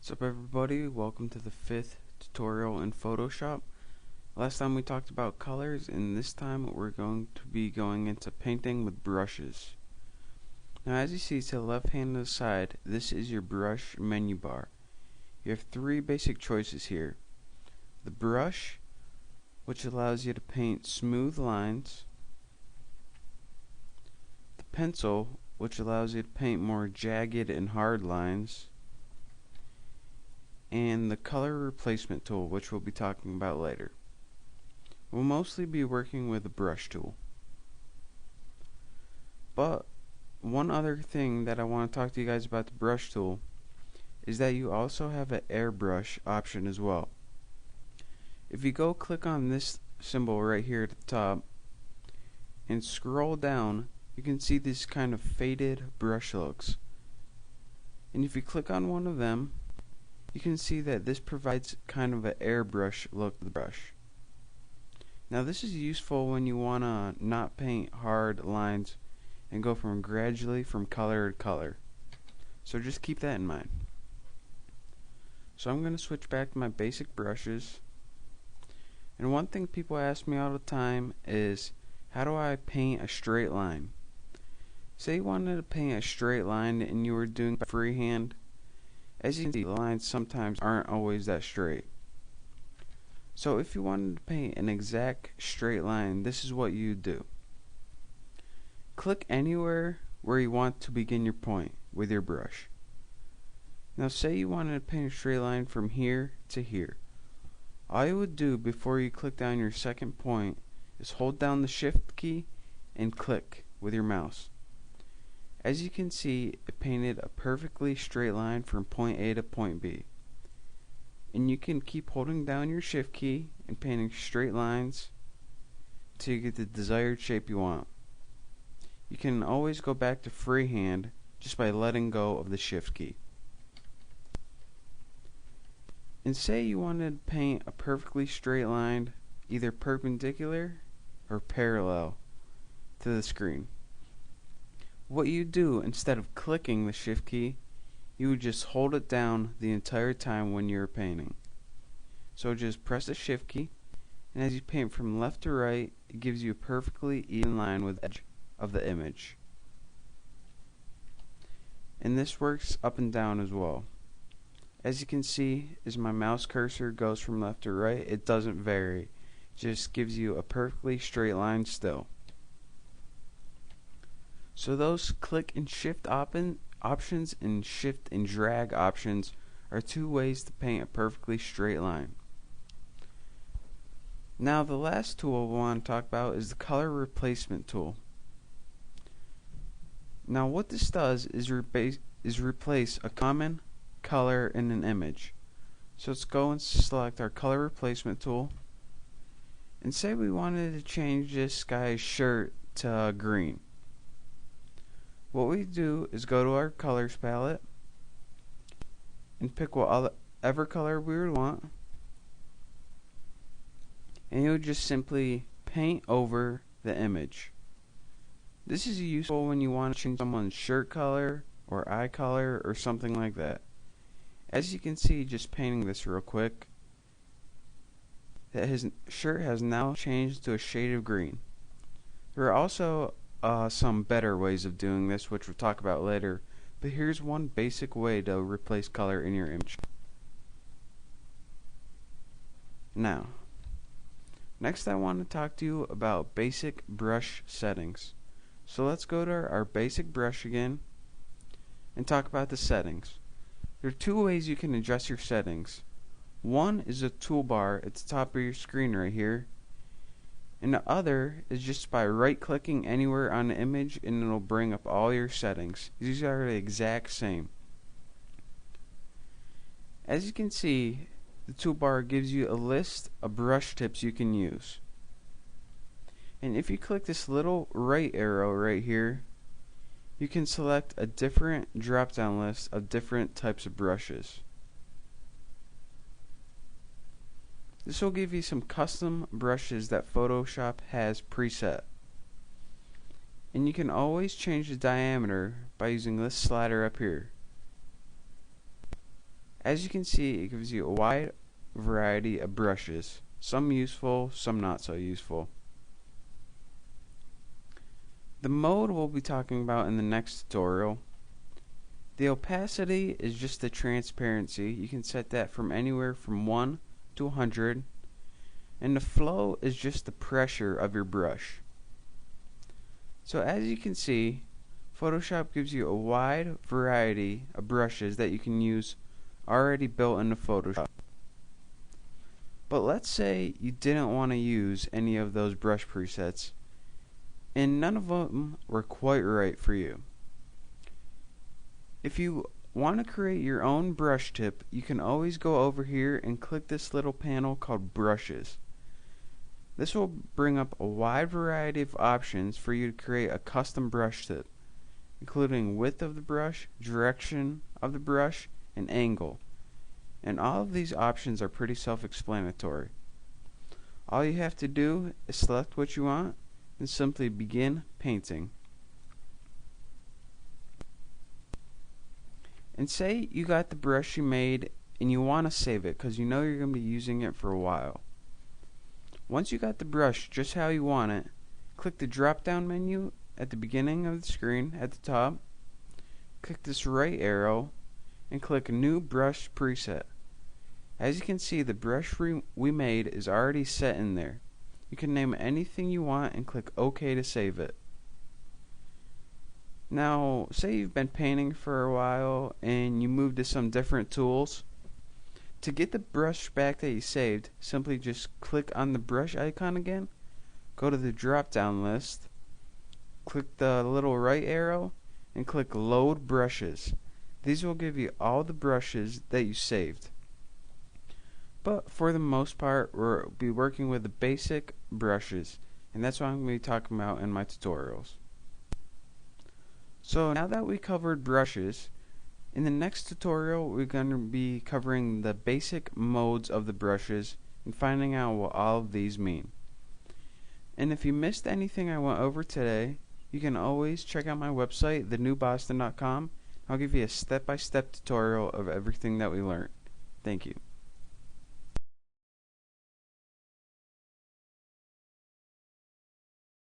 What's up everybody, welcome to the 5th tutorial in Photoshop. Last time we talked about colors, and this time we're going to be going into painting with brushes. Now as you see to the left hand of the side, this is your brush menu bar. You have three basic choices here. The brush, which allows you to paint smooth lines. The pencil, which allows you to paint more jagged and hard lines. And the color replacement tool, which we'll be talking about later. We'll mostly be working with the brush tool. But one other thing that I want to talk to you guys about the brush tool is that you also have an airbrush option as well. If you go click on this symbol right here at the top and scroll down, you can see this kind of faded brush looks. And if you click on one of them, you can see that this provides kind of an airbrush look to the brush. Now this is useful when you want to not paint hard lines and go from gradually from color to color. So just keep that in mind. So I'm going to switch back to my basic brushes. And one thing people ask me all the time is, how do I paint a straight line? Say you wanted to paint a straight line and you were doing freehand. As you can see, the lines sometimes aren't always that straight. So if you wanted to paint an exact straight line, this is what you do. Click anywhere where you want to begin your point with your brush. Now say you wanted to paint a straight line from here to here. All you would do before you click down your second point is hold down the shift key and click with your mouse. As you can see, it painted a perfectly straight line from point A to point B. And you can keep holding down your shift key and painting straight lines until you get the desired shape you want. You can always go back to freehand just by letting go of the shift key. And say you wanted to paint a perfectly straight line, either perpendicular or parallel to the screen. What you do, instead of clicking the shift key, you would just hold it down the entire time when you're painting. So just press the shift key, and as you paint from left to right, it gives you a perfectly even line with the edge of the image. And this works up and down as well. As you can see, as my mouse cursor goes from left to right, it doesn't vary. It just gives you a perfectly straight line still. So those click and shift options and shift and drag options are two ways to paint a perfectly straight line. Now the last tool we want to talk about is the color replacement tool. Now what this does is replace a common color in an image. So let's go and select our color replacement tool, and say we wanted to change this guy's shirt to green. What we do is go to our colors palette and pick whatever color we would want, and you would just simply paint over the image. This is useful when you want to change someone's shirt color or eye color or something like that. As you can see, just painting this real quick, that his shirt has now changed to a shade of green. There are also some better ways of doing this, which we'll talk about later, but here's one basic way to replace color in your image. Now, next I want to talk to you about basic brush settings. So let's go to our basic brush again and talk about the settings. There are two ways you can adjust your settings. One is a toolbar at the top of your screen right here, and the other is just by right clicking anywhere on the image and it'll bring up all your settings. These are the exact same. As you can see, the toolbar gives you a list of brush tips you can use. And if you click this little right arrow right here, you can select a different drop down list of different types of brushes. This will give you some custom brushes that Photoshop has preset. And you can always change the diameter by using this slider up here. As you can see, it gives you a wide variety of brushes, some useful, some not so useful. The mode we'll be talking about in the next tutorial. The opacity is just the transparency. You can set that from anywhere from 1 to 100. And the flow is just the pressure of your brush. So as you can see, Photoshop gives you a wide variety of brushes that you can use already built into Photoshop. But let's say you didn't want to use any of those brush presets and none of them were quite right for you. If you want to create your own brush tip, you can always go over here and click this little panel called Brushes. This will bring up a wide variety of options for you to create a custom brush tip, including width of the brush, direction of the brush, and angle. And all of these options are pretty self-explanatory. All you have to do is select what you want and simply begin painting. And say you got the brush you made and you want to save it because you know you're going to be using it for a while. Once you got the brush just how you want it, click the drop down menu at the beginning of the screen at the top, click this right arrow, and click New Brush Preset. As you can see, the brush we made is already set in there. You can name anything you want and click OK to save it. Now, say you've been painting for a while and you move to some different tools. To get the brush back that you saved, simply just click on the brush icon again, go to the drop down list, click the little right arrow, and click Load Brushes. These will give you all the brushes that you saved. But for the most part, we'll be working with the basic brushes, and that's what I'm going to be talking about in my tutorials. So now that we covered brushes, in the next tutorial we're going to be covering the basic modes of the brushes and finding out what all of these mean. And if you missed anything I went over today, you can always check out my website, thenewboston.com. I'll give you a step-by-step tutorial of everything that we learned. Thank you.